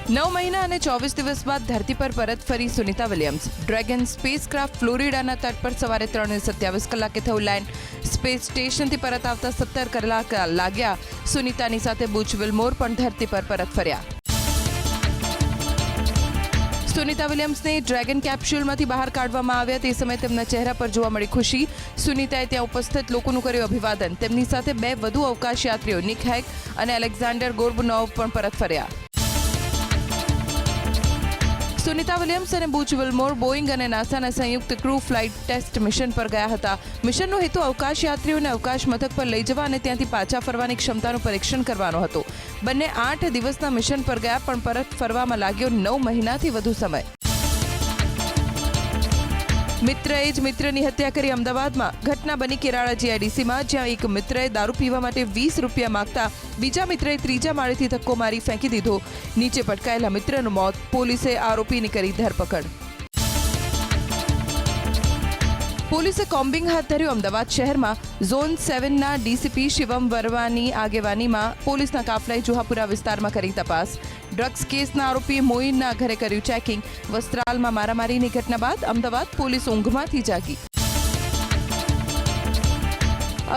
9 મહિના અને 24 દિવસ બાદ ધરતી પર પરત ફરી સુનિતા વિલિયમ્સ. ડ્રેગન સ્પેસક્રાફ્ટ ફ્લોરિડાના તટ પર સવારે 3:27 કલાકે થયું લેન્ડ. સ્પેસ સ્ટેશનથી પરત આવતા 17 કલાક લાગ્યા. સુનિતાની સાથે બુચ વિલમોર પણ ધરતી પર પરત ફર્યા. સુનિતા વિલિયમ્સને ડ્રેગન કેપ્સ્યુલમાંથી બહાર કાઢવામાં આવ્યા. તે સમયે તેમના ચહેરા પર જોવા મળી ખુશી. સુનિતાએ ત્યાં ઉપસ્થિત લોકોનું કર્યું અભિવાદન. તેમની સાથે 2 વધુ અવકાશ યાત્રીઓ નિક હેગ અને એલેક્ઝાન્ડર ગોર્બુનોવ પણ પરત ફર્યા. સુનિતા વિલિયમ્સ અને બુચ વિલમોર બોઇંગ અને નાસાના સંયુક્ત ક્રૂ ફ્લાઇટ ટેસ્ટ મિશન પર ગયા હતા. મિશનનો હેતુ અવકાશ યાત્રીઓને અવકાશ મથક પર લઈ જવા અને ત્યાંથી પાછા ફરવાની ક્ષમતાનું પરીક્ષણ કરવાનો હતો. બંને 8 દિવસના મિશન પર ગયા, પણ પરત ફરવામાં લાગ્યો 9 મહિનાથી વધુ સમય. મિત્રએ જ મિત્રની હત્યા કરી. અમદાવાદમાં ઘટના બની કેરાળા જીઆઈડીસીમાં, જ્યાં એક મિત્રએ દારૂ પીવા માટે 20 રૂપિયા માંગતા બીજા મિત્રએ ત્રીજા માળેથી ધક્કો મારી ફેંકી દીધો. નીચે પટકાયેલા મિત્રનું મોત. પોલીસે આરોપીની કરી ધરપકડ. પોલીસે કોમ્બિંગ હાથ ધર્યું. અમદાવાદ શહેરમાં ઝોન 7ના ડીસીપી શિવમ વર્માની આગેવાનીમાં પોલીસના કાફલાએ જુહાપુરા વિસ્તારમાં કરી તપાસ. ડ્રગ્સ કેસના આરોપી મોઇનના ઘરે કર્યું ચેકિંગ. વસ્ત્રાલમાં મારામારીની ઘટના બાદ અમદાવાદ પોલીસ ઊંઘમાંથી જાગી.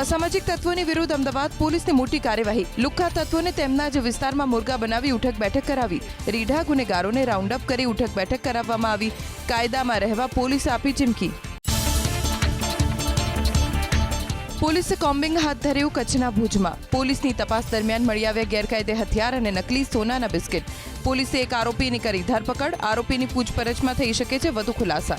અસામાજિક તત્વોની વિરુદ્ધ અમદાવાદ પોલીસની મોટી કાર્યવાહી. લુખ્ખા તત્વોને તેમના જ વિસ્તારમાં મુર્ગા બનાવી ઉઠક બેઠક કરાવી. રીઢા ગુનેગારોને રાઉન્ડ અપ કરી ઉઠક બેઠક કરાવવામાં આવી. કાયદામાં રહેવા પોલીસે આપી ચીમકી. પોલીસે કોમ્બિંગ હાથ ધર્યું કચ્છના ભુજમાં. પોલીસની તપાસ દરમિયાન મળી આવ્યા ગેરકાયદે હથિયાર અને નકલી સોનાના બિસ્કિટ. પોલીસે એક આરોપીની કરી ધરપકડ. આરોપીની પૂછપરછમાં થઈ શકે છે વધુ ખુલાસા.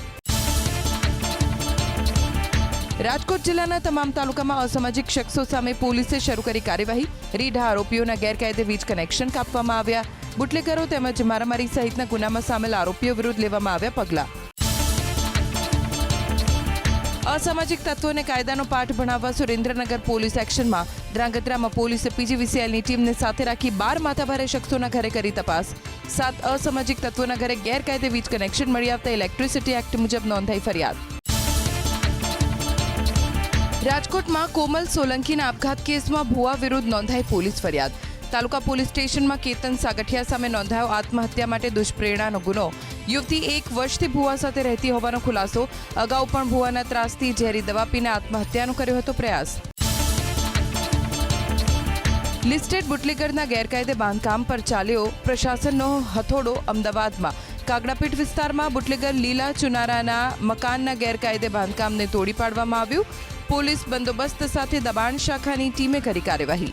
રાજકોટ જિલ્લાના તમામ તાલુકામાં અસામાજિક શખ્સો સામે પોલીસે શરૂ કરી કાર્યવાહી. રીઢા આરોપીઓના ગેરકાયદે વીજ કનેક્શન કાપવામાં આવ્યા. બુટલેગરો તેમજ મારામારી સહિતના ગુનામાં સામેલ આરોપીઓ વિરુદ્ધ લેવામાં આવ્યા પગલાં. અસામાજિક તત્વોને કાયદાનો પાઠ ભણાવવા સુરેન્દ્રનગર પોલીસ એક્શનમાં. ધ્રાંગધ્રામાં પોલીસે પીજીવીસીએલની ટીમને સાથે રાખી 12 માથાભારે શખ્સોના ઘરે કરી તપાસ. 7 અસામાજિક તત્વોના ઘરે ગેરકાયદે વીજ કનેક્શન મળી આવતા ઇલેક્ટ્રિસિટી એક્ટ મુજબ નોંધાઈ ફરિયાદ. રાજકોટમાં કોમલ સોલંકીના આપઘાત કેસમાં ભુવા વિરુદ્ધ નોંધાઈ પોલીસ ફરિયાદ. તાલુકા પોલીસ સ્ટેશનમાં કેતન સાગઠિયા સામે નોંધાયો આત્મહત્યા માટે દુષ્પ્રેરણાનો ગુનો. યુવતી 1 વર્ષથી ભુવા સાથે રહેતી હોવાનો ખુલાસો. અગાઉ પણ ભુવાના ત્રાસથી ઝેરી દવા પીને આત્મહત્યાનો કર્યો હતો પ્રયાસ. લિસ્ટેડ બુટલેગરના ગેરકાયદે બાંધકામ પર ચાલ્યો પ્રશાસનનો હથોડો. અમદાવાદમાં કાગડાપીઠ વિસ્તારમાં બુટલેગર લીલા ચુનારાના મકાનના ગેરકાયદે બાંધકામને તોડી પાડવામાં આવ્યું. પોલીસ બંદોબસ્ત સાથે દબાણ શાખાની ટીમે કરી કાર્યવાહી.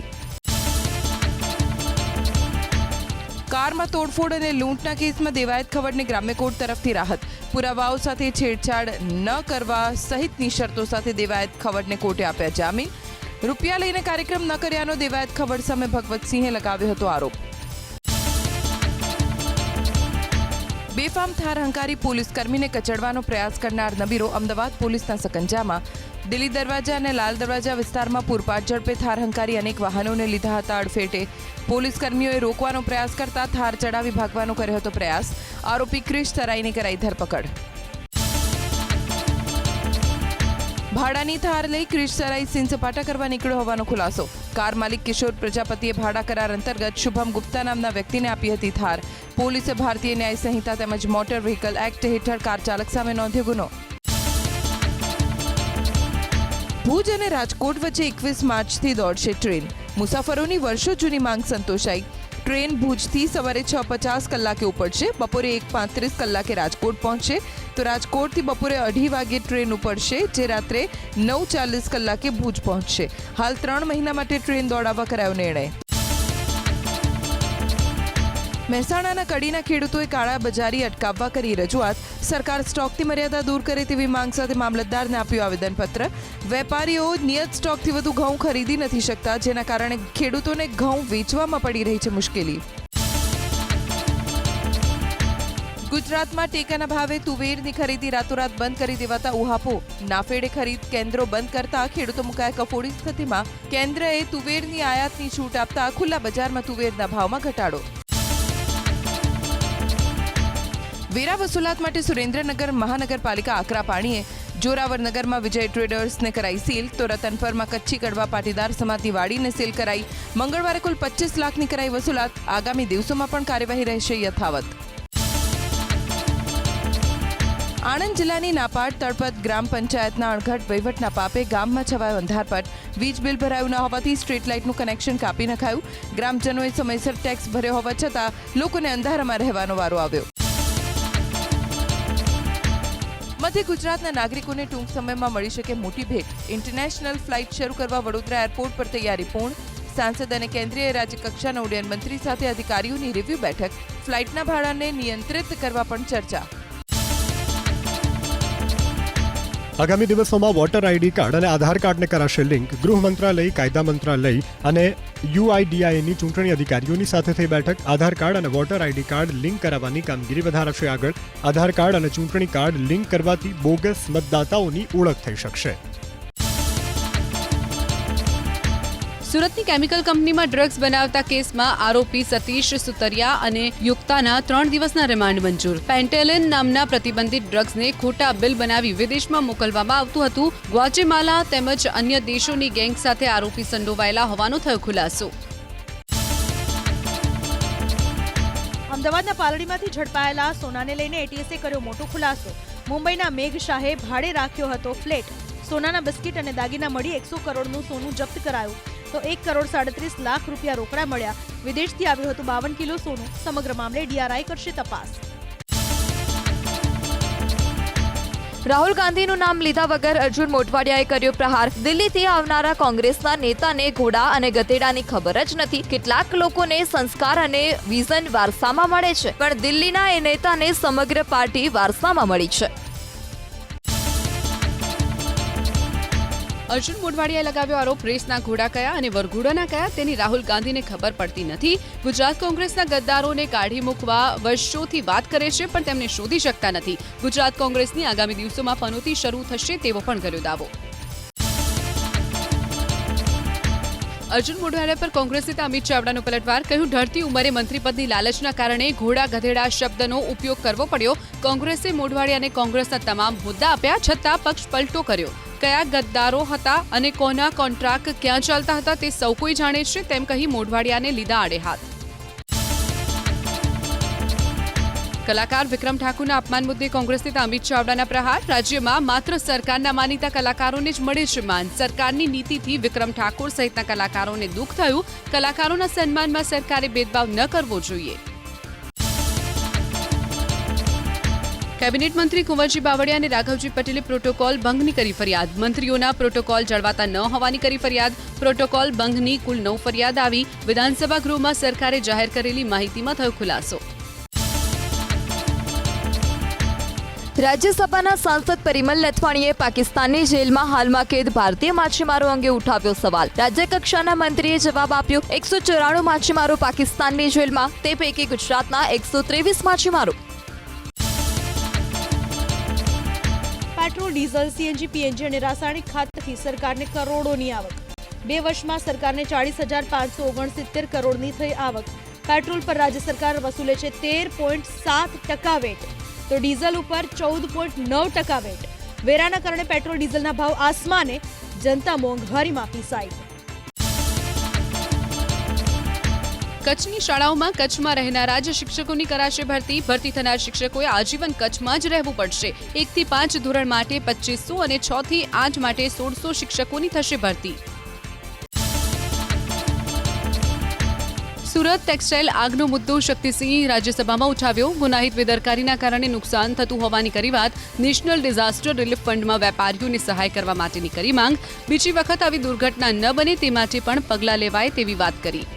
કારમાં તોડફોડ અને લૂંટના કેસમાં દેવાયત ખવડને ગ્રામ્ય કોર્ટ તરફથી રાહત. પુરાવાઓ સાથે છેડછાડ ન કરવા સહિતની શરતો સાથે દેવાયત ખવડને કોર્ટે આપ્યા જામીન. રૂપિયા લઈને કાર્યક્રમ ન કર્યાનો દેવાયત ખવડ સામે ભગવતસિંહે લગાવ્યો હતો આરોપ. બેફામ થાર હંકારી પોલીસ કર્મીને કચડવાનો પ્રયાસ કરનાર નબીરો અમદાવાદ પોલીસના સકંજામાં. દિલ્હી દરવાજા અને લાલ દરવાજા વિસ્તારમાં પૂરપાટ ઝડપે થાર હંકારી અનેક વાહનોને લીધા હતા અડફેટે. પોલીસ કર્મીઓએ રોકવાનો પ્રયાસ કરતા થાર ચડાવી ભાગવાનો કર્યો હતો પ્રયાસ. આરોપી ક્રિશ સરાઈની કરાઈ ધરપકડ. ભાડાની થાર લઈ ક્રિશ સરાઈ સીન સપાટા કરવા નીકળ્યો હોવાનો ખુલાસો. કાર માલિક કિશોર પ્રજાપતિએ ભાડા કરાર અંતર્ગત શુભમ ગુપ્તા નામના વ્યક્તિને આપી હતી થાર. પોલીસે ભારતીય ન્યાય સંહિતા તેમજ મોટર વ્હીકલ એક્ટ હેઠળ કાર ચાલક સામે નોંધ્યો ગુનો. ભુજ અને રાજકોટ વચ્ચે 21 માર્ચથી દોડશે ટ્રેન. મુસાફરોની વર્ષો જૂની માંગ સંતોષાઈ. ટ્રેન ભુજથી સવારે 6:50 કલાકે ઉપડશે. બપોરે 1:35 કલાકે રાજકોટ પહોંચશે. તો રાજકોટથી બપોરે 2:30 વાગે ટ્રેન ઉપડશે, જે રાત્રે 9:40 કલાકે ભુજ પહોંચશે. હાલ 3 મહિના માટે ટ્રેન દોડાવવા કરાયો નિર્ણય. મહેસાણાના કડીના ખેડૂતોએ કાળા બજારી અટકાવવા કરી રજૂઆત. સરકાર સ્ટોકથી મર્યાદા દૂર કરે તેવી માંગ સાથે મામલતદારને આપ્યું આવેદનપત્ર. વેપારીઓ નિયત સ્ટોકથી વધુ ઘઉં ખરીદી નથી શકતા, જેના કારણે ખેડૂતોને ઘઉં વેચવામાં પડી રહી છે મુશ્કેલી. ગુજરાતમાં ટેકાના ભાવે તુવેરની ખરીદી રાતોરાત બંધ કરી દેવાતા ઉહાપો. નાફેડે ખરીદ કેન્દ્રો બંધ કરતા ખેડૂતો મુકાયા કફોડી સ્થિતિમાં. કેન્દ્રએ તુવેરની આયાતની છૂટ આપતા ખુલ્લા બજારમાં તુવેરના ભાવમાં ઘટાડો. વેરા વસૂલાત માટે સુરેન્દ્રનગર મહાનગરપાલિકા આકરા પાણીએ. જોરાવરનગરમાં વિજય ટ્રેડર્સને કરાઈ સીલ, તો રતનપરમાં કચ્છી કડવા પાટીદાર સમાજની વાડીને સીલ કરાઈ. મંગળવારે કુલ 25 લાખની કરાઈ વસૂલાત. આગામી દિવસોમાં પણ કાર્યવાહી રહેશે યથાવત. આણંદ જિલ્લાની નાપાડ તળપત ગ્રામ પંચાયતના અણઘડ વહીવટના પાપે ગામમાં છવાયો અંધારપટ. વીજ બિલ ભરાયું ન હોવાથી સ્ટ્રીટ લાઇટનું કનેક્શન કાપી નખાયું. ગ્રામજનોએ સમયસર ટેક્સ ભર્યો હોવા છતાં લોકોને અંધારામાં રહેવાનો વારો આવ્યો. મધ્ય ગુજરાતના નાગરિકોને ટૂંક સમયમાં મળી શકે મોટી ભેટ. ઇન્ટરનેશનલ ફ્લાઇટ શરૂ કરવા વડોદરા એરપોર્ટ પર તૈયારી પૂર્ણ. સાંસદ અને કેન્દ્રીય રાજ્યકક્ષાના ઉડ્ડયન મંત્રી સાથે અધિકારીઓની રિવ્યુ બેઠક. ફ્લાઇટના ભાડાને નિયંત્રિત કરવા પણ ચર્ચા. આગામી દિવસોમાં વોટર આઈડી કાર્ડ અને આધાર કાર્ડને કરાશે લિંક. ગૃહ મંત્રાલય, કાયદા મંત્રાલય અને UIDAIની ચૂંટણી અધિકારીઓની સાથે થઈ બેઠક. આધાર કાર્ડ અને વોટર આઈડી કાર્ડ લિંક કરાવવાની કામગીરી વધારશે આગળ. આધાર કાર્ડ અને ચૂંટણી કાર્ડ લિંક કરવાથી બોગસ મતદાતાઓની ઓળખ થઈ શકશે. સુરતની કેમિકલ કંપનીમાં ડ્રગ્સ બનાવતા કેસમાં આરોપી સતીશ સુતરિયા અને યુક્તાના 3 દિવસના રિમાન્ડ મંજૂર. પેન્ટેલિન નામના પ્રતિબંધિત ડ્રગ્સને ખોટા બિલ બનાવી વિદેશમાં મોકલવામાં આવતું હતું. ગ્વાટેમાલા તેમજ અન્ય દેશોની ગેંગ સાથે આરોપી સંડોવાયેલા હોવાનો થયો ખુલાસો. અમદાવાદના પાલડીમાંથી ઝડપાયેલા સોનાને લઈને એટીએસે કર્યો મોટો ખુલાસો. મુંબઈના મેઘ શાહે ભાડે રાખ્યો હતો ફ્લેટ. સોનાના બિસ્કીટ અને દાગીના મળી 100 કરોડનું સોનું જપ્ત કરાયું, તો 1 કરોડ 37 લાખ રૂપિયા રોકડા મળ્યા. વિદેશથી આવ્યું હતું 52 કિલો સોનું. સમગ્ર મામલે DRI કરશે તપાસ. રાહુલ ગાંધીનું નામ લીધા વગર અર્જુન મોઢવાડિયાએ કર્યો પ્રહાર. દિલ્હીથી આવનારા કોંગ્રેસના નેતાને ઘોડા અને ગધેડાની ખબર જ નથી. કેટલાક લોકોને સંસ્કાર અને વિઝન વારસામાં મળે છે, પણ દિલ્હીના એ નેતાને સમગ્ર પાર્ટી વારસામાં મળી છે. અર્જુન મોઢવાડિયાએ લગાવ્યો આરોપ, રેસના ઘોડા કયા અને વરઘોડાના કયા તેની રાહુલ ગાંધીને ખબર પડતી નથી. ગુજરાત કોંગ્રેસના ગદ્દારોને કાઢી મૂકવા વર્ષોથી વાત કરે છે, પણ તેમને શોધી શકતા નથી. ગુજરાત કોંગ્રેસની આગામી દિવસોમાં પનોતી શરૂ થશે તેવો પણ કર્યો દાવો. અર્જુન મોઢવાડિયા પર કોંગ્રેસ નેતા અમિત ચાવડાનો પલટવાર. કહ્યું, ઢળતી ઉંમરે મંત્રીપદની લાલચના કારણે ઘોડા ગધેડા શબ્દનો ઉપયોગ કરવો પડ્યો. કોંગ્રેસે મોઢવાડિયાને કોંગ્રેસના તમામ હોદ્દા આપ્યા, છતાં પક્ષ પલટો કર્યો. કયા ગદ્દારો હતા અને કોના કોન્ટ્રાક્ટ ક્યાં ચાલતા હતા તે સૌ કોઈ જાણે છે, તેમ કહી મોઢવાડિયાને લીધા આડે હાથ. કલાકાર વિક્રમ ઠાકુરના અપમાન મુદ્દે કોંગ્રેસ નેતા અમિત ચાવડાના પ્રહાર. રાજ્યમાં માત્ર સરકારના માનીતા કલાકારોને જ મળે છે માન. સરકારની નીતિથી વિક્રમ ઠાકોર સહિતના કલાકારોને દુઃખ થયું. કલાકારોના સન્માનમાં સરકારે ભેદભાવ ન કરવો જોઈએ. કેબિનેટ મંત્રી કુંવરજી બાવળિયા અને રાઘવજી પટેલે પ્રોટોકોલ ભંગની કરી ફરિયાદ. મંત્રીઓના પ્રોટોકોલ જળવાતા ન હોવાની કરી ફરિયાદ. પ્રોટોકોલ ભંગની કુલ 9 ફરિયાદ આવી. વિધાનસભા ગૃહમાં સરકારે જાહેર કરેલી માહિતીમાં થયો ખુલાસો. રાજ્યસભાના સાંસદ પરિમલ નથવાણીએ પાકિસ્તાનની જેલમાં હાલમાં કેદ ભારતીય માછીમારો અંગે ઉઠાવ્યો સવાલ. રાજ્યકક્ષાના મંત્રીએ જવાબ આપ્યો. 194 માછીમારો પાકિસ્તાનની જેલમાં, તે પૈકી ગુજરાતના 123 માછીમારો. પેટ્રોલ, ડીઝલ, CNG, PNG અને રાસાયણિક ખાતરથી સરકારને કરોડોની આવક. 2 વર્ષમાં સરકારને 40,569 કરોડની થઈ આવક. પેટ્રોલ પર રાજ્ય સરકાર વસૂલે છે 13.7% વેટ, તો ડીઝલ ઉપર 14.9% વેટ. વેરાના કારણે પેટ્રોલ ડીઝલના ભાવ આસમાને. જનતા મોંઘવારીમાં પીસાઈ. કચ્છની શાળાઓમાં કચ્છમાં રહેનારા જ શિક્ષકોની કરાશે ભરતી. ભરતી થનાર શિક્ષકોએ આજીવન કચ્છમાં જ રહેવું પડશે. 1 થી 5 ધોરણ માટે 2500 અને 6 થી 8 માટે 1600 શિક્ષકોની થશે ભરતી. સુરત ટેક્સટાઇલ આગનો મુદ્દો શક્તિસિંહ રાજ્યસભામાં ઉઠાવ્યો. ગુનાહિત બેદરકારીના કારણે નુકસાન થતું હોવાની કરી વાત. નેશનલ ડિઝાસ્ટર રિલીફ ફંડમાં વેપારીઓને સહાય કરવા માટેની કરી માંગ. બીજી વખત આવી દુર્ઘટના ન બને તે માટે પણ પગલાં લેવાય તેવી વાત કરી.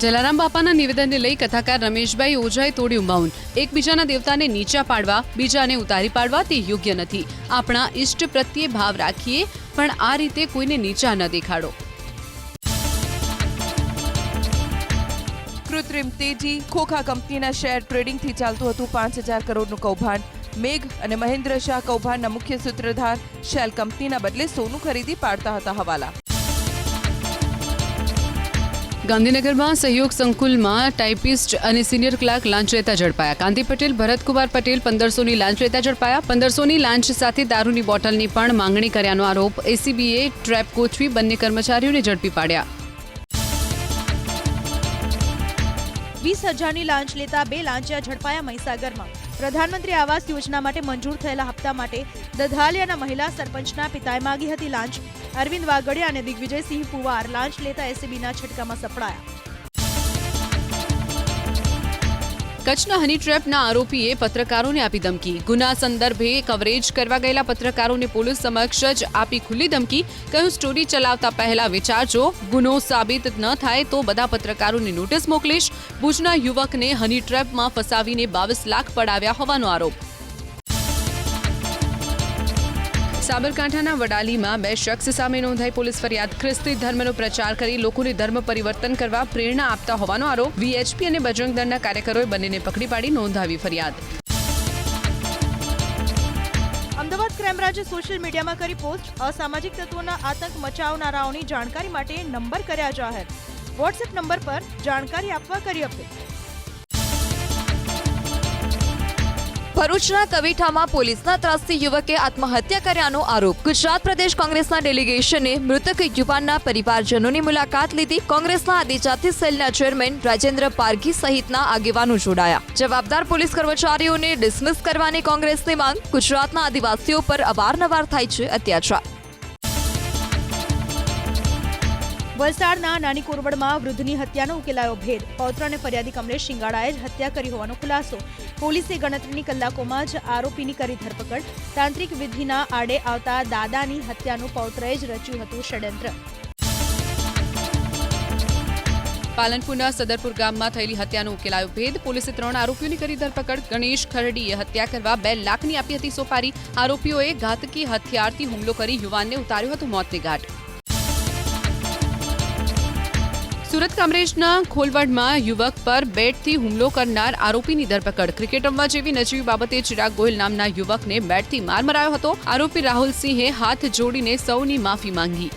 જલારામ બાપાના નિવેદનને લઈ કથાકાર રમેશભાઈ ઓઝાએ તોડ્યું મૌન. એકબીજાના દેવતાને નીચા પાડવા, બીજાને ઉતારી પાડવા તે યોગ્ય નથી. આપણા ઇષ્ટ પ્રત્યે ભાવ રાખીએ, પણ આ રીતે કોઈને નીચા ન દેખાડો. કૃત્રિમ તેજી. ખોખા કંપનીના શેર ટ્રેડિંગથી ચાલતું હતું 5,000 કરોડનું કૌભાંડ. મેઘ અને મહેન્દ્ર શાહ કૌભાંડના મુખ્ય સૂત્રધાર. શેલ કંપનીના બદલે સોનું ખરીદી પાડતા હતા હવાલા. ગાંધીનગરમાં સહયોગ સંકુલમાં ટાઈપિસ્ટ અને સિનિયર ક્લાર્ક લાંચ લેતા ઝડપાયા. કાંતિ પટેલ, ભરતકુમાર પટેલ 1500ની લાંચ લેતા ઝડપાયા. 1500ની લાંચ સાથે દારૂની બોટલની પણ માંગણી કર્યાનો આરોપ. એસીબીએ ટ્રેપ ગોઠવી બંને કર્મચારીઓને ઝડપી પાડ્યા. 20,000ની લાંચ લેતા 2 લાંચિયા ઝડપાયા મહીસાગરમાં. પ્રધાનમંત્રી આવાસ યોજના માટે મંજૂર થયેલા હપ્તા માટે દધાલિયાના મહિલા સરપંચના પિતાએ માગી હતી લાંચ. અરવિંદ વાગડિયા અને દિગ્વિજયસિંહ પુવાર લાંચ લેતા એસીબીના છટકામાં સપડાયા. કચ્છના હની ટ્રેપના આરોપીએ પત્રકારોને આપી ધમકી. ગુના સંદર્ભે કવરેજ કરવા ગયેલા પત્રકારોને પોલીસ સમક્ષ જ આપી ખુલ્લી ધમકી. કહ્યું, સ્ટોરી ચલાવતા પહેલા વિચારજો, ગુનો સાબિત ન થાય તો બધા પત્રકારોને નોટિસ મોકલીશ. ભુજના યુવકને હની ટ્રેપમાં ફસાવીને 22 લાખ પડાવ્યા હોવાનો આરોપ. સાબરકાંઠાના વડાલીમાં 2 શખ્સ સામે નોંધાઈ પોલીસ ફરિયાદ. ખ્રિસ્તી ધર્મનો પ્રચાર કરી લોકોને ધર્મ પરિવર્તન કરવા પ્રેરણા આપતા હોવાનો આરોપ. વીએચપી અને બજરંગ દળના કાર્યકરોએ બંનેને પકડી પાડી નોંધાવી ફરિયાદ. અમદાવાદ ક્રાઇમ બ્રાન્ચે સોશિયલ મીડિયામાં કરી પોસ્ટ. અસામાજિક તત્વોના આતંક મચાવનારાઓની જાણકારી માટે નંબર કર્યા જાહેર. વોટ્સએપ નંબર પર જાણકારી આપવા કરી અપીલ. ભરૂચના કવિઠામાં પોલીસના ત્રાસથી યુવકે આત્મહત્યા કર્યાનો આરોપ. ગુજરાત પ્રદેશ કોંગ્રેસના ડેલિગેશને મૃતક યુવાનના પરિવારજનોની મુલાકાત લીધી. કોંગ્રેસના આદિજાતિ સેલના ચેરમેન રાજેન્દ્ર પારઘી સહિતના આગેવાનો જોડાયા. જવાબદાર પોલીસ કર્મચારીઓને ડિસમિસ કરવાની કોંગ્રેસની માંગ. ગુજરાતના આદિવાસીઓ પર અવારનવાર થાય છે અત્યાચાર. વલસાડના નાની કોરવડમાં વૃદ્ધની હત્યાનો ઉકેલાયો ભેદ. પૌત્ર અને ફરિયાદી કમલેશ શિંગાડાએ જ હત્યા કરી હોવાનો ખુલાસો. પોલીસે ગણતરીની કલાકોમાં જ આરોપીની કરી ધરપકડ. તાંત્રિક વિધિના આડે આવતા દાદાની હત્યાનું પૌત્રએ જ રચ્યું હતું ષડયંત્ર. પાલનપુરના સદરપુર ગામમાં થયેલી હત્યાનો ઉકેલાયો ભેદ. પોલીસે 3 આરોપીઓની કરી ધરપકડ. ગણેશ ખરડીએ હત્યા કરવા 2 લાખની આપી હતી સોપારી. આરોપીઓએ ઘાતકી હથિયારથી હુમલો કરી યુવાનને ઉતાર્યો હતો મોતને ઘાટ. સુરત કામરેજના ખોલવડમાં યુવક પર બેટથી હુમલો કરનાર આરોપીની ધરપકડ. ક્રિકેટ રમવા જેવી નજીવી બાબતે ચિરાગ ગોહિલ નામના યુવકને બેટથી માર મરાયો હતો. આરોપી રાહુલસિંહે હાથ જોડીને સૌની માફી માંગી.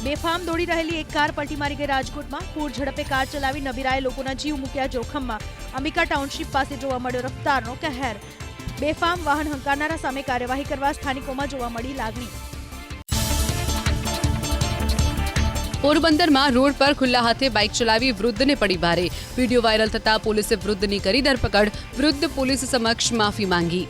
બેફામ દોડી રહેલી એક કાર પલટી મારી ગઈ રાજકોટમાં. પૂર ઝડપે કાર ચલાવી નબીરાએ લોકોના જીવ મૂક્યા જોખમમાં. અંબિકા ટાઉનશીપ પાસે જોવા મળ્યો રફતારનો કહેર. બેફામ વાહન હંકારનારા સામે કાર્યવાહી કરવા સ્થાનિકોમાં જોવા મળી લાગણી. પોરબંદરમાં રોડ પર ખુલ્લા હાથે બાઇક ચલાવી વૃદ્ધને પડી ભારે. વિડીયો વાયરલ થતા પોલીસે વૃદ્ધની કરી ધરપકડ. વૃદ્ધ પોલીસ સમક્ષ માફી માંગી.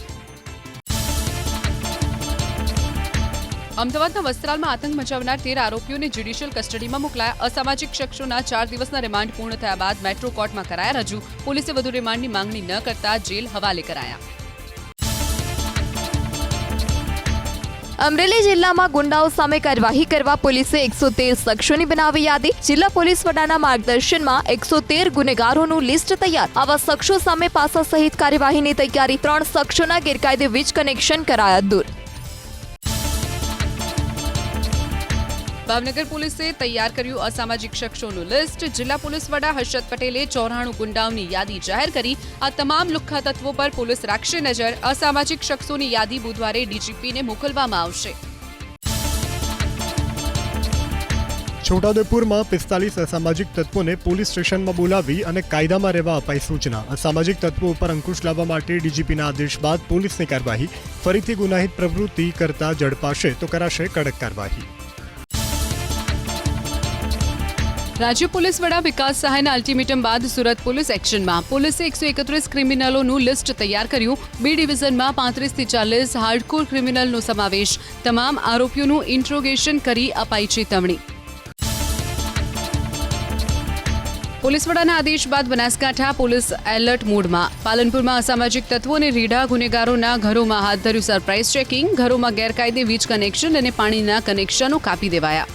અમદાવાદના વસ્ત્રાલમાં આતંક મચાવનાર 13 આરોપીઓને જ્યુડિશિયલ કસ્ટડીમાં મોકલાયા. અસામાજિક શખ્સોના 4 દિવસના રિમાન્ડ પૂર્ણ થયા બાદ મેટ્રો કોર્ટમાં કરાયા રજૂ. પોલીસે વધુ રિમાન્ડની માંગણી ન કરતા જેલ હવાલે કરાયા. અમરેલી જિલ્લામાં ગુંડાઓ સામે કાર્યવાહી કરવા પોલીસે 113 શખ્સોની બનાવી યાદી. જિલ્લા પોલીસ વડાના માર્ગદર્શનમાં 113 ગુનેગારોનું લિસ્ટ તૈયાર. આવા શખ્સો સામે પાસા સહિત કાર્યવાહીની તૈયારી. 3 શખ્સોના ગેરકાયદે વીજ કનેક્શન કરાયા દૂર. ભાવનગર પોલીસે તૈયાર કર્યું અસામાજિક શખ્સોનું લિસ્ટ. જિલ્લા પોલીસ વડા હર્ષદ પટેલે 94 ગુંડાઓની યાદી જાહેર કરી. આ તમામ લુખ્ખા તત્વો પર પોલીસ રાખશે નજર. અસામાજિક શખ્સોની યાદી બુધવારે ડીજીપીને મોકલવામાં આવશે. છોટાઉદેપુરમાં 45 અસામાજિક તત્વોને પોલીસ સ્ટેશનમાં બોલાવી અને કાયદામાં રહેવા અપાઈ સૂચના. અસામાજિક તત્વો ઉપર અંકુશ લાવવા માટે ડીજીપીના આદેશ બાદ પોલીસની કાર્યવાહી. ફરીથી ગુનાહિત પ્રવૃત્તિ કરતા ઝડપાશે તો કરાશે કડક કાર્યવાહી. રાજ્ય પોલીસ વડા વિકાસ સહાયના અલ્ટિમેટમ બાદ સુરત પોલીસ એક્શનમાં. પોલીસે 131 ક્રિમિનલોનું લિસ્ટ તૈયાર કર્યું. બી ડિવિઝનમાં 35 થી 40 હાર્ડકોર ક્રિમિનલનો સમાવેશ. તમામ આરોપીઓનું ઇન્ટ્રોગેશન કરી અપાઈ ચેતવણી. પોલીસ વડાના આદેશ બાદ બનાસકાંઠા પોલીસ એલર્ટ મોડમાં. પાલનપુરમાં અસામાજિક તત્વો અને રીઢા ગુનેગારોના ઘરોમાં હાથ ધર્યું સરપ્રાઇઝ ચેકિંગ. ઘરોમાં ગેરકાયદે વીજ કનેક્શન અને પાણીના કનેક્શનો કાપી દેવાયા.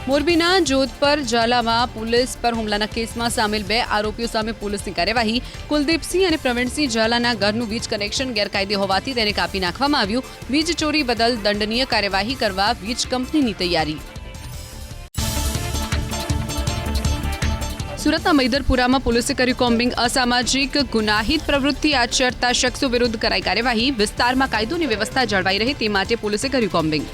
મોરબીના જોધપર ઝાલામાં પોલીસ પર હુમલાના કેસમાં સામેલ 2 આરોપીઓ સામે પોલીસની કાર્યવાહી. કુલદીપસિંહ અને પ્રવીણસિંહ ઝાલાના ઘરનું વીજ કનેક્શન ગેરકાયદે હોવાથી તેને કાપી નાખવામાં આવ્યું. વીજ ચોરી બદલ દંડનીય કાર્યવાહી કરવા વીજ કંપનીની તૈયારી. સુરતના મૈદરપુરામાં પોલીસે કર્યું કોમ્બિંગ. અસામાજિક ગુનાહિત પ્રવૃત્તિ આચરતા શખ્સો વિરુદ્ધ કરાઈ કાર્યવાહી. વિસ્તારમાં કાયદોની વ્યવસ્થા જળવાઈ રહે તે માટે પોલીસે કર્યું કોમ્બિંગ.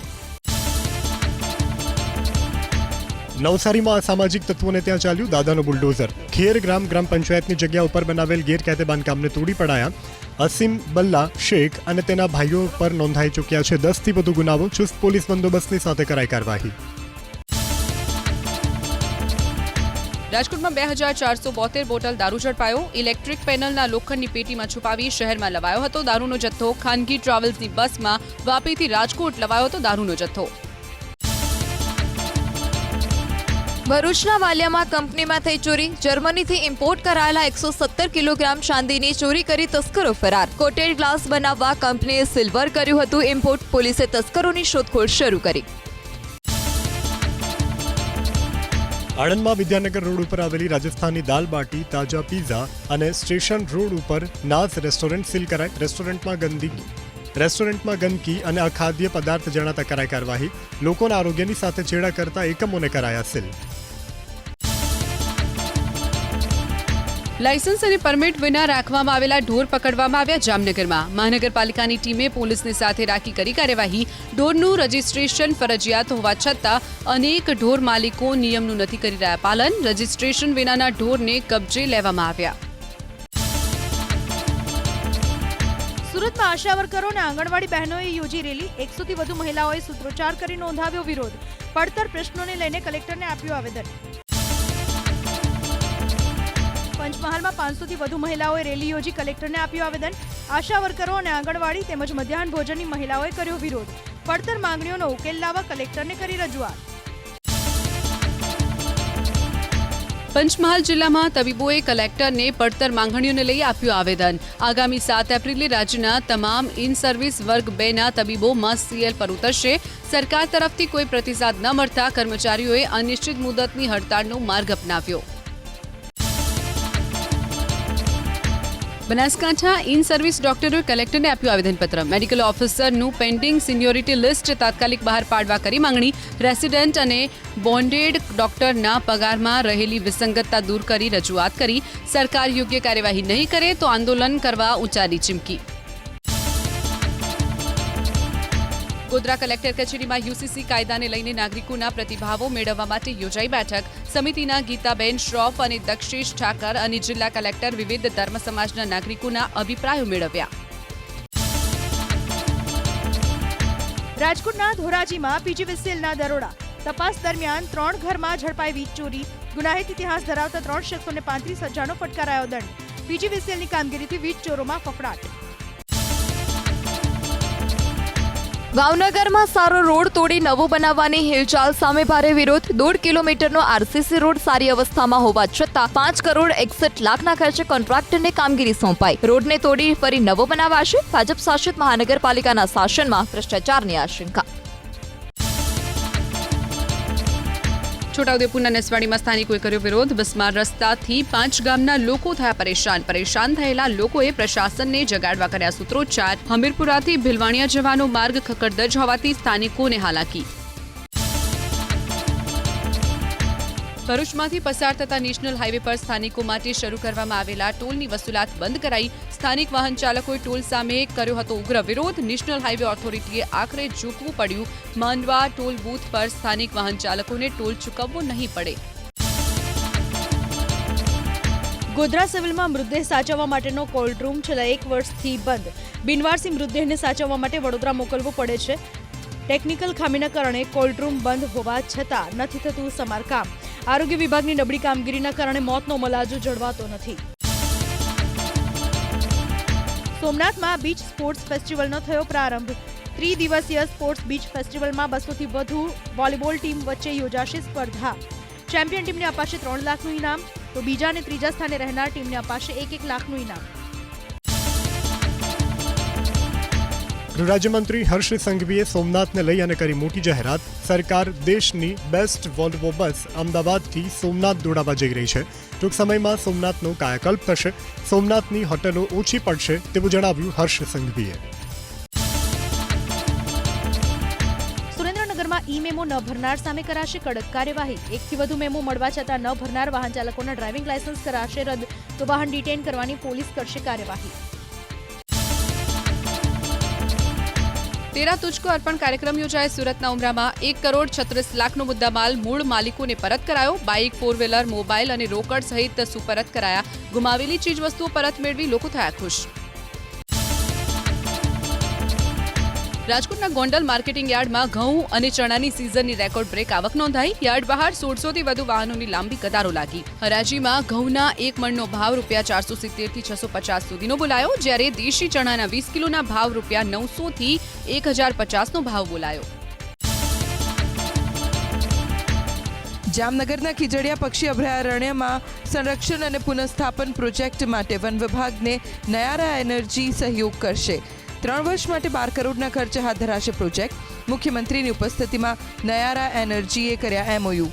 નવસારીમાં અસામાજિક તત્વોને ત્યાં ચાલ્યું દાદાનું બુલડોઝર. ખેર ગ્રામ પંચાયતની જગ્યા ઉપર બનાવેલ ગેરકાયદે બાંધકામને તોડી પડાયા. અસીમ બલ્લા શેખ અને તેના ભાઈઓ પર નોંધાઈ ચૂક્યા છે 10થી વધુ ગુનાઓ. ચુસ્ત પોલીસ બંદોબસ્તની સાથે કરાઈ કાર્યવાહી. રાજકોટમાં 2472 બોટલ દારૂ ઝડપાયો. ઇલેક્ટ્રિક પેનલના લોખંડની પેટીમાં છુપાવી શહેરમાં લવાયો હતો દારૂનો જથ્થો. ખાનગી ટ્રાવેલ્સની બસમાં વાપીથી રાજકોટ લવાયો હતો દારૂનો જથ્થો. ભરૂચના વાલિયામાં કંપનીમાં થઈ ચોરી. જર્મનીથી ઇમ્પોર્ટ કરાયેલા 117 કિલોગ્રામ ચાંદીની ચોરી કરી તસ્કરો ફરાર. કોટેડ ગ્લાસ બનાવવા કંપનીએ સિલ્વર કર્યું હતું ઇમ્પોર્ટ. પોલીસે તસ્કરોની શોધખોળ શરૂ કરી. આણંદમાં વિદ્યાનગર રોડ ઉપર આવેલી રાજસ્થાની દાલ બાટી, તાજા પીઝા અને સ્ટેશન રોડ ઉપર નાઝ રેસ્ટોરન્ટ સીલ કરાય. રેસ્ટોરન્ટમાં ગંદકી અને અખાદ્ય પદાર્થ જણાતા કરાઈ કાર્યવાહી. લોકોના આરોગ્યની સાથે ચેડા કરતા એકમોને કરાયા સીલ. લાયસન્સ અને પરમિટ વિના રાખવામાં આવેલા ઢોર પકડવામાં આવ્યા. જામનગરમાં મહાનગરપાલિકાની ટીમે પોલીસની સાથે રાખી કરી કાર્યવાહી. ઢોરનું રજીસ્ટ્રેશન ફરજિયાત હોવા છતાં અનેક ઢોર માલિકો નિયમનું નથી કરી રહ્યા પાલન. રજીસ્ટ્રેશન વિનાના ઢોરને કબજે લેવામાં આવ્યા. સુરતમાં આશા વર્કરો અને આંગણવાડી બહેનોએ યોજી રેલી. 100થી વધુ મહિલાઓએ સૂત્રોચ્ચાર કરી નોંધાવ્યો વિરોધ. પડતર પ્રશ્નોને લઈને કલેક્ટરને આપ્યું આવેદન. પંચમહાલમાં 500થી વધુ મહિલાઓએ રેલી યોજી કલેક્ટરને આપ્યું આવેદન. આશા વર્કરો અને આંગણવાડી તેમજ મધ્યાહન ભોજનની મહિલાઓએ કર્યો વિરોધ. પડતર માંગણીઓનો ઉકેલ લાવવા કલેક્ટરને કરી રજૂઆત. પંચમહાલ જિલ્લામાં તબીબોએ કલેક્ટરને પડતર માંગણીઓને લઈ આપ્યું આવેદન. આગામી 7 એપ્રિલે રાજ્યના તમામ ઇન સર્વિસ વર્ગ 2ના તબીબો મસ્ત સીએલ પર ઉતરશે. સરકાર તરફથી કોઈ પ્રતિસાદ ન મળતા કર્મચારીઓએ અનિશ્ચિત મુદતની હડતાળનો માર્ગ અપનાવ્યો. બનાસકાંઠા ઇન સર્વિસ ડોક્ટરોએ કલેક્ટરને આપ્યું આવેદનપત્ર. મેડિકલ ઓફિસરનું પેન્ડિંગ સિનિયોરિટી લિસ્ટ તાત્કાલિક બહાર પાડવા કરી માંગણી. રેસિડેન્ટ અને બોન્ડેડ ડોક્ટરના પગારમાં રહેલી વિસંગતતા દૂર કરી રજૂઆત કરી. સરકાર યોગ્ય કાર્યવાહી નહીં કરે તો આંદોલન કરવા ઉચ્ચારી ચીમકી. ગોધરા કલેક્ટર કચેરીમાં યુસીસી કાયદાને લઈને નાગરિકોના પ્રતિભાવો મેળવવા માટે યોજાઈ બેઠક. સમિતિના ગીતાબેન શ્રોફ અને દક્ષેશ ઠાકર અને જિલ્લા કલેક્ટર વિવિધ ધર્મ સમાજના નાગરિકોના અભિપ્રાયો મેળવ્યા. રાજકોટના ધોરાજીમાં પીજીવીસીએલના દરોડા. તપાસ દરમિયાન 3 ઘરમાં ઝડપાઈ વીજ ચોરી. ગુનાહિત ઇતિહાસ ધરાવતા 3 શખ્સોને 35,000નો ફટકારાયો દંડ. પીજીવીસીએલની કામગીરીથી વીજ ચોરોમાં ફફડાટ. ભાવનગરમાં સારો રોડ તોડી નવો બનાવવાની હિલચાલ સામે ભારે વિરોધ. 1.5 કિલોમીટરનો આરસીસી રોડ સારી અવસ્થામાં હોવા છતાં 5 કરોડ 61 લાખના ખર્ચે કોન્ટ્રાક્ટરને કામગીરી સોંપાઈ. રોડને તોડી ફરી નવો બનાવાશે. ભાજપ શાસિત મહાનગરપાલિકાના શાસનમાં ભ્રષ્ટાચારની આશંકા. છોટાઉદેપુરના નેસવાડીમાં સ્થાનિકોએ કર્યો વિરોધ. બિસ્માર રસ્તાથી 5 ગામના લોકો થયા પરેશાન. પરેશાન થયેલા લોકોએ પ્રશાસનને જગાડવા કર્યા સૂત્રોચ્ચાર. હમીરપુરાથી ભીલવાણિયા જવાનો માર્ગ ખખડધજ હોવાથી સ્થાનિકોને હાલાકી. ભરૂચમાંથી પસાર થતા નેશનલ હાઈવે પર સ્થાનિકો માટે શરૂ કરવામાં આવેલા ટોલની વસૂલાત બંધ કરાઈ. સ્થાનિક વાહન ચાલકોએ ટોલ સામે કર્યો હતો ઉગ્ર વિરોધ. નેશનલ હાઈવે ઓથોરિટીએ આખરે ઝૂકવું પડ્યું. માંડવા ટોલ બૂથ પર સ્થાનિક વાહન ચાલકોને ટોલ ચૂકવવો નહીં પડે. ગોધરા સિવિલમાં મૃતદેહ સાચવવા માટેનો કોલ્ડ રૂમ છેલ્લા 1 વર્ષથી બંધ. બિનવારસી મૃતદેહને સાચવવા માટે વડોદરા મોકલવો પડે છે. ટેકનિકલ ખામીના કારણે કોલ્ડ રૂમ બંધ હોવા છતાં નથી થતું સમારકામ. આરોગ્ય વિભાગની નબળી કામગીરીના કારણે મોતનો મલાજો જળવાતો નથી. સોમનાથમાં બીચ સ્પોર્ટ્સ ફેસ્ટિવલનો થયો પ્રારંભ. 3 દિવસીય સ્પોર્ટ્સ બીચ ફેસ્ટિવલમાં 200થી વધુ વોલીબોલ ટીમ વચ્ચે યોજાશે સ્પર્ધા. ચેમ્પિયન ટીમને અપાશે 3 લાખનું ઇનામ, તો બીજા અને ત્રીજા સ્થાને રહેનાર ટીમને અપાશે 1-1 લાખનું ઇનામ. ગૃહ રાજ્યમંત્રી હર્ષ સંઘવીએ સોમનાથને લઈ અને કરી મોટી જાહેરાત. સરકાર દેશની બેસ્ટ વોલ્વો બસ અમદાવાદથી સોમનાથ દોડાવવા જઈ રહી છે. ટૂંક સમયમાં સોમનાથનો કાયાકલ્પ થશે. સોમનાથની હોટલો ઓછી પડશે તેવું જણાવ્યું હર્ષ સંઘવીએ. સુરેન્દ્રનગરમાં રાજકોટમાં ઈ મેમો ન ભરનાર સામે કરાશે કડક કાર્યવાહી. એકથી વધુ મેમો મળવા છતાં ન ભરનાર વાહન ચાલકોના ડ્રાઇવિંગ લાયસન્સ કરાશે રદ, તો વાહન ડિટેઇન કરવાની પોલીસ કરશે કાર્યવાહી. તેરા તુજકો અર્પણ કાર્યક્રમ યોજાય સુરતના ઉમરામાં 1,36,00,000નો મુદ્દામાલ મૂળ માલિકોને પરત કરાયો. બાઇક, 4વ્હીલર, મોબાઈલ અને રોકડ સહિત સુપરત કરાયા. ગુમાવેલી ચીજવસ્તુઓ પરત મેળવી લોકો થયા ખુશ. રાજકોટના ગોંડલ માર્કેટિંગ યાર્ડમાં ઘઉં અને ચણાની સિઝનની રેકોર્ડ બ્રેક આવક નોંધાઈ. યાર્ડ બહાર 1,600થી વધુ વાહનોની લાંબી કતારો લાગી. હરાજીમાં ઘઉંના 1 મણનો ભાવ ₹470 થી 650 સુધીનો બોલાયો, જ્યારે દેશી ચણાના 20 કિલોના ભાવ ₹900 થી 1,050નો ભાવ બોલાયો. જામનગરના ખીજડીયા પક્ષી અભયારણ્યમાં સંરક્ષણ અને પુનઃસ્થાપન પ્રોજેક્ટ માટે વન વિભાગને નયારા એનર્જી સહયોગ કરશે. 3 વર્ષ માટે 12 કરોડના ખર્ચે હાથ ધરાશે પ્રોજેક્ટ. મુખ્યમંત્રીની ઉપસ્થિતિમાં નયારા એનર્જીએ કર્યા MOU.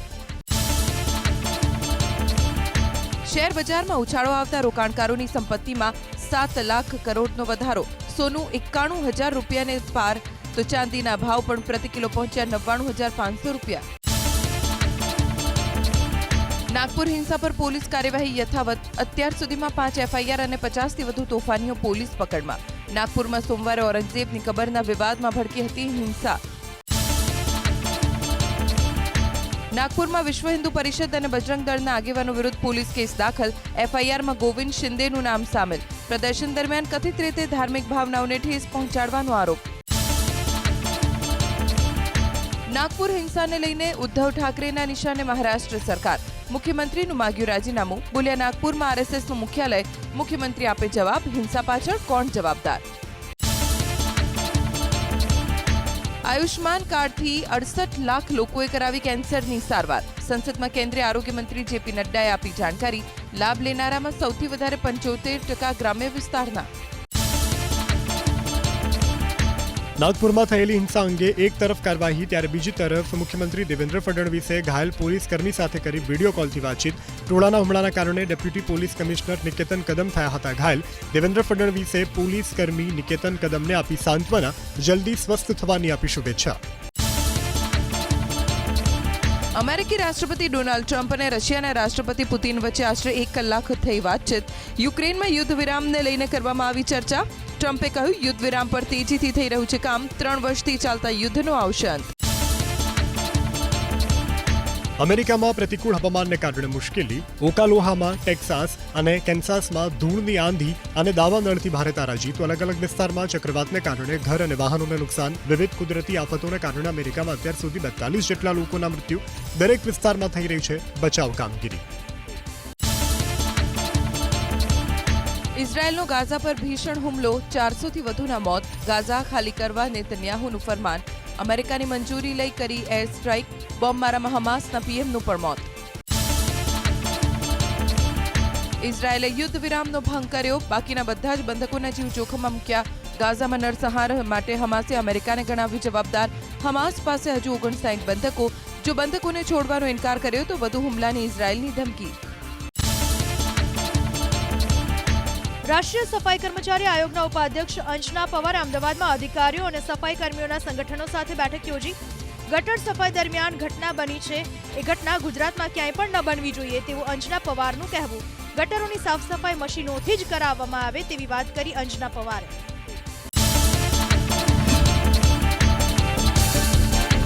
શેર બજારમાં ઉછાળો આવતા રોકાણકારોની સંપત્તિમાં 7 લાખ કરોડનો વધારો. સોનું 91,000 રૂપિયાને પાર, તો ચાંદીના ભાવ પણ પ્રતિ કિલો પહોંચ્યા 99,500 રૂપિયા. નાગપુર હિંસા પર પોલીસ કાર્યવાહી યથાવત. અત્યાર સુધીમાં 5 FIR અને 50થી વધુ તોફાનીઓ પોલીસ પકડમાં. નાગપુરમાં સોમવારે ઔરંગઝેબની કબરના વિવાદમાં ભડકી હતી હિંસા. નાગપુરમાં વિશ્વ હિન્દુ પરિષદ અને બજરંગ દળના આગેવાનો વિરુદ્ધ પોલીસ કેસ દાખલ. FIRમાં ગોવિંદ શિંદેનું નામ સામેલ. પ્રદર્શન દરમિયાન કથિત રીતે ધાર્મિક ભાવનાઓને ઠેસ પહોંચાડવાનો આરોપ. નાગપુર હિંસાને લઈને ઉદ્ધવ ઠાકરેના નિશાને મહારાષ્ટ્ર સરકાર. મુખ્યમંત્રીનું માગ્યું રાજીનામું. બોલ્યા નાગપુરમાં RSSનું મુખ્યાલય. મુખ્યમંત્રી આપે જવાબ, હિંસા પાછળ કોણ જવાબદાર? આયુષ્માન કાર્ડથી 68 લાખ લોકોએ કરાવી કેન્સરની સારવાર. સંસદમાં કેન્દ્રીય આરોગ્ય મંત્રી JP નડ્ડાએ આપી જાણકારી. લાભ લેનારામાં સૌથી વધારે 75% ગ્રામ્ય વિસ્તારના. નાગપુરમાં થયેલી હિંસા અંગે એક તરફ કાર્યવાહી, ત્યારે બીજી તરફ મુખ્યમંત્રી દેવેન્દ્ર ફડણવીસે ઘાયલ પોલીસ કર્મી સાથે કરી વિડીયો કોલથી વાતચીત. ટોળાના હુમલાના કારણે ડેપ્યુટી પોલીસ કમિશનર નિકેતન કદમ થયા હતા ઘાયલ. દેવેન્દ્ર ફડણવીસે પોલીસ કર્મી નિકેતન કદમને આપી સાંત્વના, જલ્દી સ્વસ્થ થવાની આપી શુભેચ્છા. અમેરિકી રાષ્ટ્રપતિ ડોનાલ્ડ ટ્રમ્પ અને રશિયાના રાષ્ટ્રપતિ પુતિન વચ્ચે આશરે 1 કલાક થઈ વાતચીત. યુક્રેનમાં યુદ્ધ વિરામને લઈને કરવામાં આવી ચર્ચા. ટ્રમ્પે કહ્યું, યુદ્ધ વિરામ પર તેજીથી થઈ રહ્યું છે કામ. 3 વર્ષથી ચાલતા યુદ્ધનો આવશે અંત. અમેરિકામાં પ્રતિકૂળ હવામાનને કારણે મુશ્કેલી. ઓકાલોહામાં, ટેક્સાસ અને કેન્સાસમાં ધૂળની આંધી અને દાવાનળથી ભારે તારાજી, તો અલગ અલગ વિસ્તારમાં ચક્રવાતને કારણે ઘર અને વાહનોને નુકસાન. વિવિધ કુદરતી આફતોને કારણે અમેરિકામાં અત્યાર સુધી 42 જેટલા લોકોના મૃત્યુ. દરેક વિસ્તારમાં થઈ રહી છે બચાવ કામગીરી. ઇઝરાયેલનો ગાઝા પર ભીષણ હુમલો, 400થી વધુના મોત. ગાઝા ખાલી કરવા નેતન્યાહુનું ફરમાન. અમેરિકાની મંજૂરી લઈ કરી એર સ્ટ્રાઇક. બોમ્બમારામાં હમાસના PMનું પણ મોત. ઇઝરાયેલે યુદ્ધ વિરામનો ભંગ કર્યો. બાકીના બધા જ બંધકોના જીવ જોખમમાં મૂક્યા. ગાઝામાં નરસંહાર માટે હમાસે અમેરિકાને ગણાવી જવાબદાર. હમાસ પાસે હજુ 59 બંધકો. જો બંધકોને છોડવાનો ઇનકાર કર્યો તો વધુ હુમલાની ઇઝરાયેલની ધમકી. રાષ્ટ્રીય સફાઈ કર્મચારી આયોગના ઉપાધ્યક્ષ અંજના પવારે અમદાવાદમાં અધિકારીઓ અને સફાઈ કર્મીઓના સંગઠનો સાથે બેઠક યોજી. ગટર સફાઈ દરમિયાન ઘટના બની છે, એ ઘટના ગુજરાતમાં ક્યાંય પણ ન બનવી જોઈએ તેવું અંજના પવારનું કહેવું. ગટરોની સાફ સફાઈ મશીનોથી જ કરાવવામાં આવે તેવી વાત કરી અંજના પવારે.